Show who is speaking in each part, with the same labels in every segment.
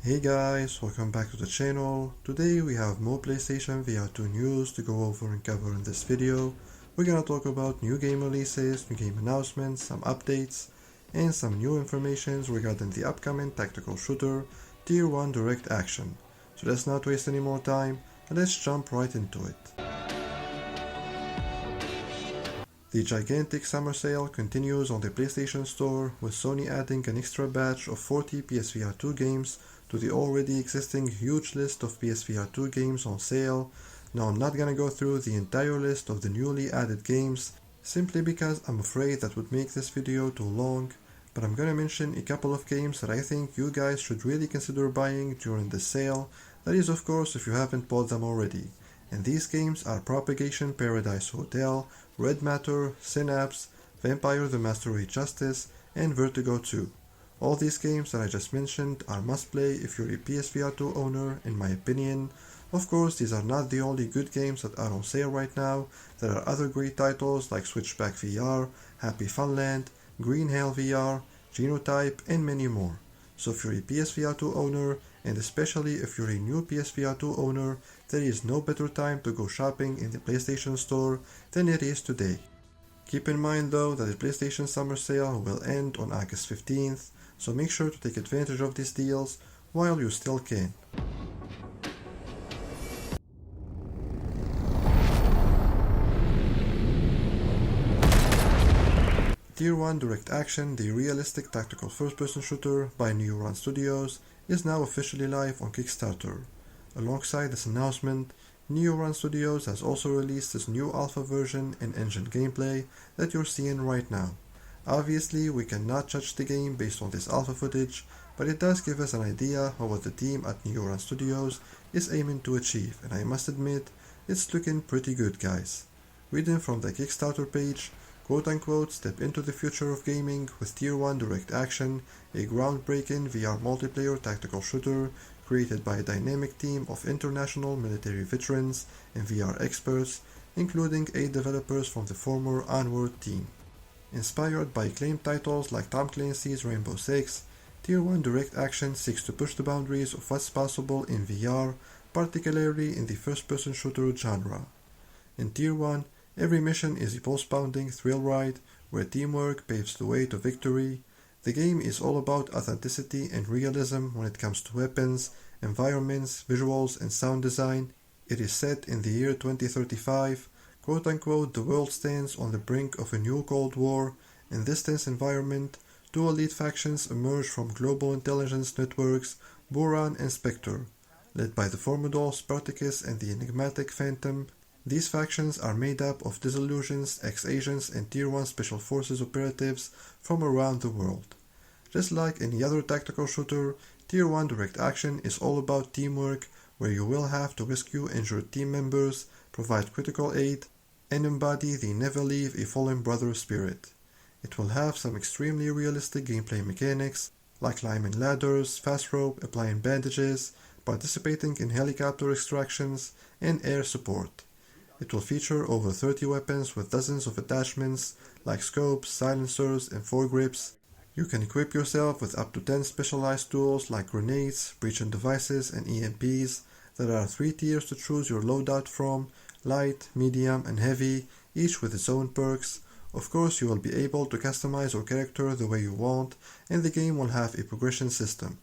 Speaker 1: Hey guys, welcome back to the channel. Today we have more PlayStation VR2 news to go over and cover in this video. We're gonna talk about new game releases, new game announcements, some updates, and some new information regarding the upcoming tactical shooter Tier 1 Direct Action. So let's not waste any more time and let's jump right into it. The gigantic summer sale continues on the PlayStation Store, with Sony adding an extra batch of 40 PSVR2 games to the already existing huge list of PSVR2 games on sale. Now I'm not gonna go through the entire list of the newly added games, simply because I'm afraid that would make this video too long, but I'm gonna mention a couple of games that I think you guys should really consider buying during the sale. That is, of course, if you haven't bought them already. And these games are Propagation Paradise Hotel, Red Matter, Synapse, Vampire the Masquerade Justice, and Vertigo 2. All these games that I just mentioned are must-play if you're a PSVR2 owner, in my opinion. Of course, these are not the only good games that are on sale right now. There are other great titles like Switchback VR, Happy Funland, Green Hell VR, Genotype, and many more. So if you're a PSVR2 owner, and especially if you're a new PSVR2 owner, there is no better time to go shopping in the PlayStation Store than it is today. Keep in mind though that the PlayStation Summer Sale will end on August 15th, so make sure to take advantage of these deals while you still can. Tier 1 Direct Action, the realistic tactical first-person shooter by Neuron Studios, is now officially live on Kickstarter. Alongside this announcement, Neuron Studios has also released its new alpha version and engine gameplay that you're seeing right now. Obviously, we cannot judge the game based on this alpha footage, but it does give us an idea of what the team at Neuron Studios is aiming to achieve, and I must admit, it's looking pretty good, guys. Reading from the Kickstarter page, quote-unquote, step into the future of gaming with Tier 1 Direct Action, a groundbreaking VR multiplayer tactical shooter created by a dynamic team of international military veterans and VR experts, including 8 developers from the former Onward team. Inspired by acclaimed titles like Tom Clancy's Rainbow Six, Tier 1 Direct Action seeks to push the boundaries of what's possible in VR, particularly in the first-person shooter genre. In Tier 1, every mission is a pulse-pounding thrill ride where teamwork paves the way to victory. The game is all about authenticity and realism when it comes to weapons, environments, visuals, and sound design. It is set in the year 2035. Quote-unquote, the world stands on the brink of a new Cold War. In this tense environment, 2 elite factions emerge from global intelligence networks, Buran and Spectre. Led by the formidable Spartacus and the enigmatic Phantom, these factions are made up of disillusioned ex-agents and Tier 1 Special Forces operatives from around the world. Just like any other tactical shooter, Tier 1 Direct Action is all about teamwork, where you will have to rescue injured team members, provide critical aid, and embody the never leave a fallen brother spirit. It will have some extremely realistic gameplay mechanics, like climbing ladders, fast rope, applying bandages, participating in helicopter extractions, and air support. It will feature over 30 weapons with dozens of attachments like scopes, silencers, and foregrips. You can equip yourself with up to 10 specialized tools like grenades, breaching devices, and EMPs. There are 3 tiers to choose your loadout from: light, medium, and heavy, each with its own perks. Of course, you will be able to customize your character the way you want, and the game will have a progression system.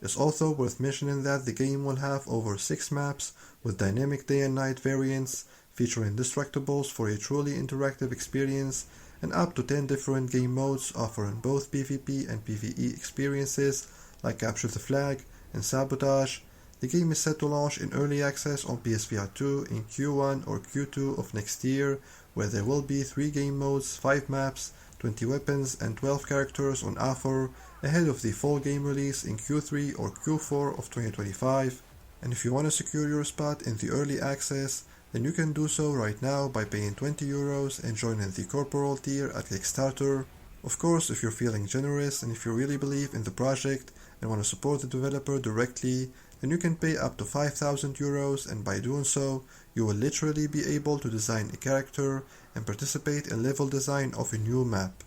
Speaker 1: It's also worth mentioning that the game will have over 6 maps with dynamic day and night variants, featuring destructibles for a truly interactive experience, and up to 10 different game modes offering both PvP and PvE experiences like Capture the Flag and Sabotage. The game is set to launch in early access on PSVR2 in Q1 or Q2 of next year, where there will be 3 game modes, 5 maps, 20 weapons, and 12 characters on offer, ahead of the full game release in Q3 or Q4 of 2025. And if you want to secure your spot in the early access, then you can do so right now by paying €20 and joining the corporal tier at Kickstarter. Of course, if you're feeling generous and if you really believe in the project and want to support the developer directly, then you can pay up to €5,000, and by doing so, you will literally be able to design a character and participate in level design of a new map.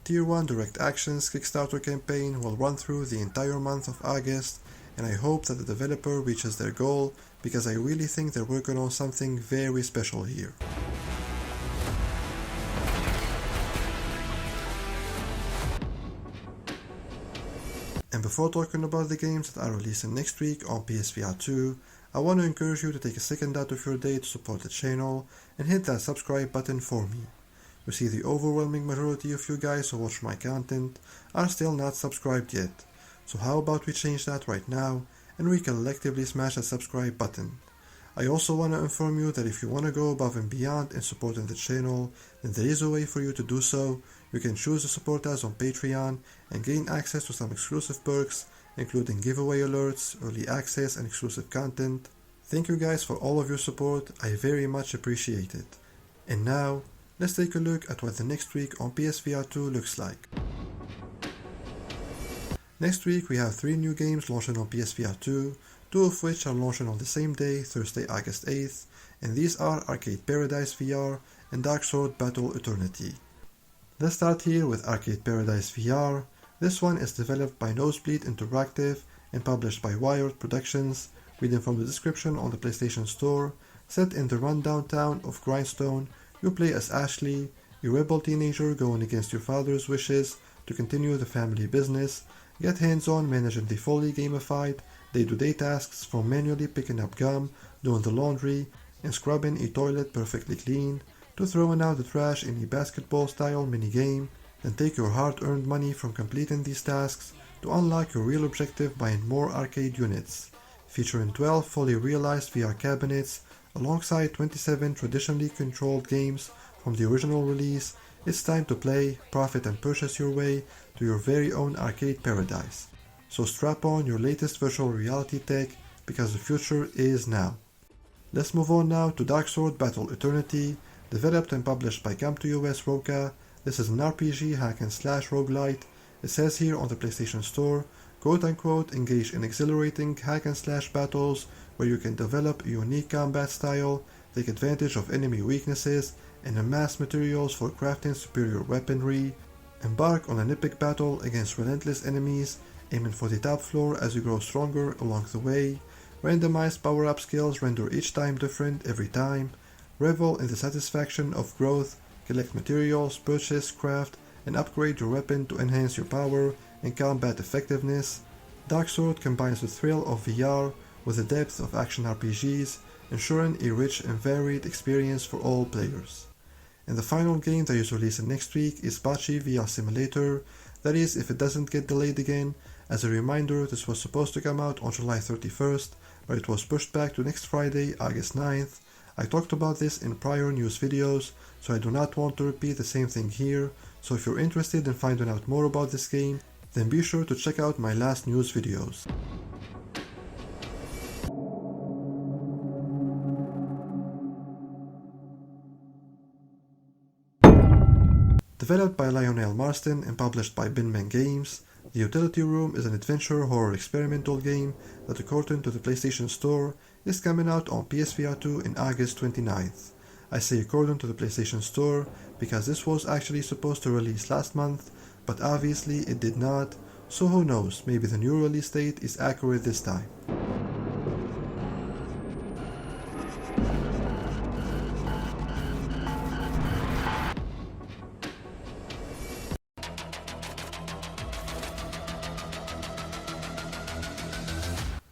Speaker 1: Tier 1 Direct Action's Kickstarter campaign will run through the entire month of August, and I hope that the developer reaches their goal, because I really think they're working on something very special here. And before talking about the games that are releasing next week on PSVR2, I want to encourage you to take a second out of your day to support the channel and hit that subscribe button for me. You see, the overwhelming majority of you guys who watch my content are still not subscribed yet, so how about we change that right now and we collectively smash that subscribe button. I also want to inform you that if you want to go above and beyond in supporting the channel, then there is a way for you to do so. You can choose to support us on Patreon and gain access to some exclusive perks, including giveaway alerts, early access, and exclusive content. Thank you guys for all of your support, I very much appreciate it. And now, let's take a look at what the next week on PSVR2 looks like. Next week we have 3 new games launching on PSVR2, 2 of which are launching on the same day, Thursday, August 8th, and these are Arcade Paradise VR and Darksword Battle Eternity. Let's start here with Arcade Paradise VR. This one is developed by Nosebleed Interactive and published by Wired Productions. Reading from the description on the PlayStation Store, set in the rundown town of Grindstone, you play as Ashley, a rebel teenager going against your father's wishes to continue the family business. Get hands-on managing the fully gamified day-to-day tasks, from manually picking up gum, doing the laundry, and scrubbing a toilet perfectly clean, to throwing out the trash in a basketball-style minigame. Then take your hard-earned money from completing these tasks to unlock your real objective buying more arcade units. Featuring 12 fully realized VR cabinets alongside 27 traditionally controlled games from the original release, it's time to play, profit, and purchase your way to your very own arcade paradise. So strap on your latest virtual reality tech, because the future is now. Let's move on now to Darksword Battle Eternity, developed and published by Come2US Roca. This is an RPG hack and slash roguelite. It says here on the PlayStation Store, quote unquote, engage in exhilarating hack and slash battles where you can develop a unique combat style, take advantage of enemy weaknesses, and amass materials for crafting superior weaponry. Embark on an epic battle against relentless enemies, aiming for the top floor as you grow stronger along the way. Randomized power-up skills render each time different every time. Revel in the satisfaction of growth, collect materials, purchase, craft, and upgrade your weapon to enhance your power and combat effectiveness. Darksword combines the thrill of VR with the depth of action RPGs, ensuring a rich and varied experience for all players. And the final game that is releasing next week is Bocce VR Simulator, that is, if it doesn't get delayed again. As a reminder, this was supposed to come out on July 31st, but it was pushed back to next Friday, August 9th. I talked about this in prior news videos, so I do not want to repeat the same thing here, so if you're interested in finding out more about this game, then be sure to check out my last news videos. Developed by Lionel Marston and published by Binman Games, The Utility Room is an adventure horror experimental game that, according to the PlayStation Store, is coming out on PSVR2 in August 29th. I say according to the PlayStation Store because this was actually supposed to release last month, but obviously it did not, so who knows, maybe the new release date is accurate this time.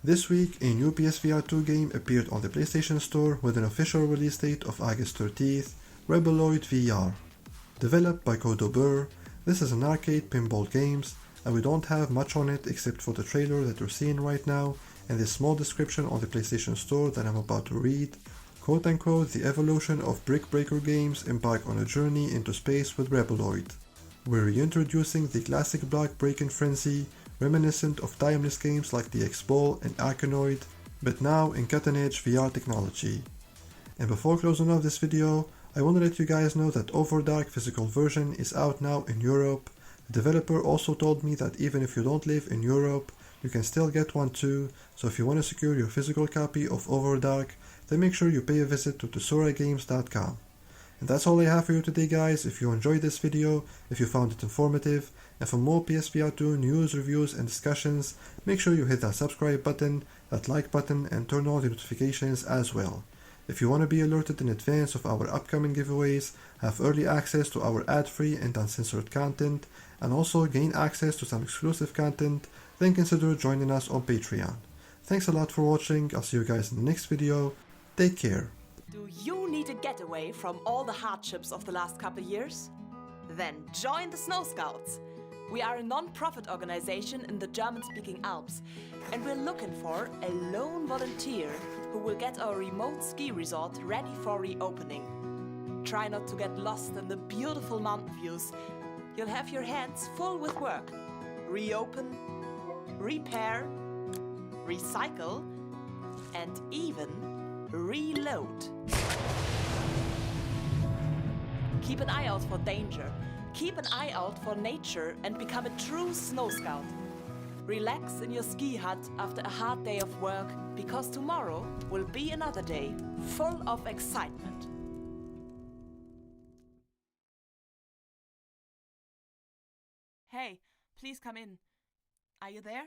Speaker 1: This week, a new PSVR2 game appeared on the PlayStation Store with an official release date of August 30th, Rebeloid VR. Developed by Codober, this is an arcade pinball game, and we don't have much on it except for the trailer that you're seeing right now and this small description on the PlayStation Store that I'm about to read. Quote unquote, the evolution of Brick Breaker games embark on a journey into space with Rebeloid. We're reintroducing the classic block breaking frenzy, reminiscent of timeless games like the X-Ball and Arkanoid, but now in cutting-edge VR technology. And before closing off this video, I want to let you guys know that Ovrdark physical version is out now in Europe. The developer also told me that even if you don't live in Europe, you can still get one too, so if you want to secure your physical copy of Ovrdark, then make sure you pay a visit to tesoragames.com. And that's all I have for you today, guys. If you enjoyed this video, if you found it informative, and for more PSVR2 news, reviews, and discussions, make sure you hit that subscribe button, that like button, and turn on the notifications as well. If you want to be alerted in advance of our upcoming giveaways, have early access to our ad-free and uncensored content, and also gain access to some exclusive content, then consider joining us on Patreon. Thanks a lot for watching. I'll see you guys in the next video. Take care.
Speaker 2: Do you need a getaway from all the hardships of the last couple years? Then join the Snow Scouts. We are a non-profit organization in the German-speaking Alps, and we're looking for a lone volunteer who will get our remote ski resort ready for reopening. Try not to get lost in the beautiful mountain views. You'll have your hands full with work. Reopen, repair, recycle, and even reload. Keep an eye out for danger. Keep an eye out for nature and become a true Snow Scout. Relax in your ski hut after a hard day of work, because tomorrow will be another day full of excitement. Hey, please come in. Are you there?